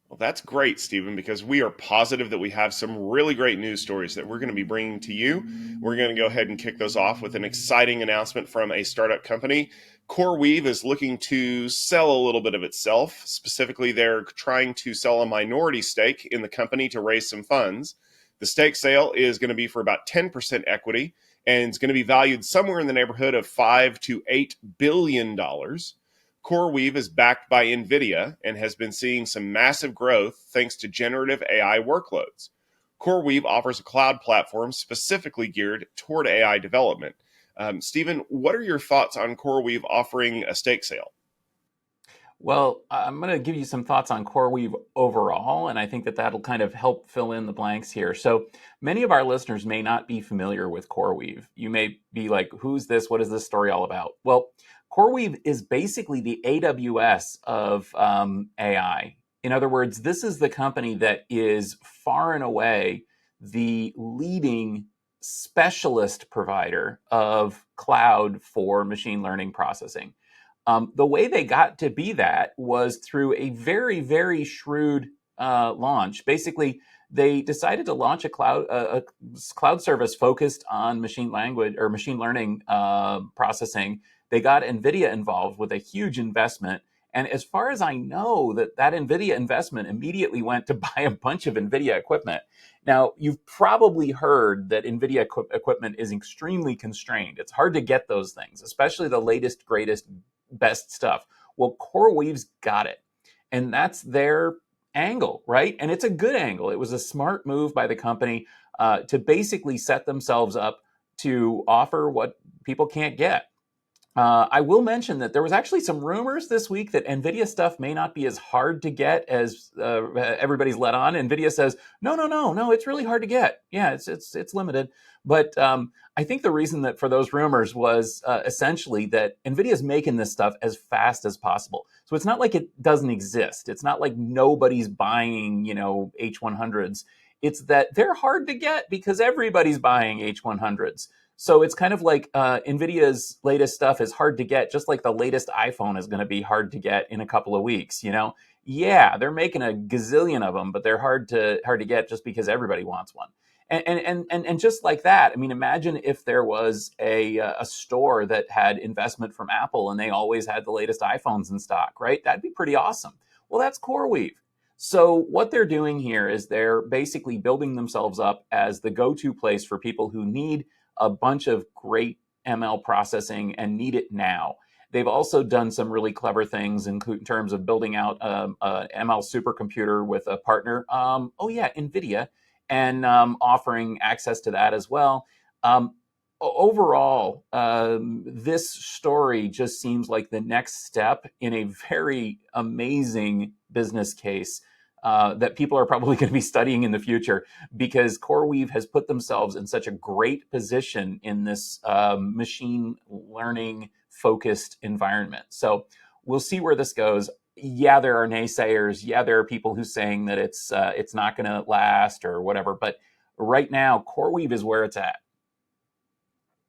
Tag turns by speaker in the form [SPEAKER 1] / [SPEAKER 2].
[SPEAKER 1] Well, that's great, Stephen, because we are positive that we have some really great news stories that we're going to be bringing to you. We're going to go ahead and kick those off with an exciting announcement from a startup company. CoreWeave is looking to sell a little bit of itself. Specifically, they're trying to sell a minority stake in the company to raise some funds. The stake sale is going to be for about 10% equity and it's going to be valued somewhere in the neighborhood of $5 to $8 billion. CoreWeave is backed by Nvidia and has been seeing some massive growth thanks to generative AI workloads. CoreWeave offers a cloud platform specifically geared toward AI development. Stephen, what are your thoughts on CoreWeave offering a stake sale?
[SPEAKER 2] Well, I'm going to give you some thoughts on CoreWeave overall, and I think that that'll kind of help fill in the blanks here. So many of our listeners may not be familiar with CoreWeave. You may be like, who's this? What is this story all about? Well, CoreWeave is basically the AWS of AI. In other words, this is the company that is far and away the leading specialist provider of cloud for machine learning processing. The way they got to be that was through a very, very shrewd launch. Basically, they decided to launch a cloud service focused on machine language or machine learning processing. They got Nvidia involved with a huge investment. And as far as I know, that Nvidia investment immediately went to buy a bunch of Nvidia equipment. Now, you've probably heard that Nvidia equipment is extremely constrained. It's hard to get those things, especially the latest, greatest, best stuff. Well, CoreWeave's got it. And that's their angle, right? And it's a good angle. It was a smart move by the company to basically set themselves up to offer what people can't get. I will mention that there was actually some rumors this week that Nvidia stuff may not be as hard to get as everybody's let on. Nvidia says, no, it's really hard to get. Yeah, it's limited. But I think the reason that for those rumors was essentially that Nvidia is making this stuff as fast as possible. So it's not like it doesn't exist. It's not like nobody's buying, H100s. It's that they're hard to get because everybody's buying H100s. So it's kind of like NVIDIA's latest stuff is hard to get, just like the latest iPhone is going to be hard to get in a couple of weeks. Yeah, they're making a gazillion of them, but they're hard to get just because everybody wants one. And just like that, I mean, imagine if there was a store that had investment from Apple and they always had the latest iPhones in stock, right? That'd be pretty awesome. Well, that's CoreWeave. So what they're doing here is they're basically building themselves up as the go-to place for people who need a bunch of great ML processing and need it now. They've also done some really clever things in terms of building out a ML supercomputer with a partner. Nvidia, and offering access to that as well. Overall, this story just seems like the next step in a very amazing business case that people are probably going to be studying in the future because CoreWeave has put themselves in such a great position in this machine learning focused environment. So we'll see where this goes. Yeah, there are naysayers. Yeah, there are people who saying that it's not going to last or whatever. But right now, CoreWeave is where it's at.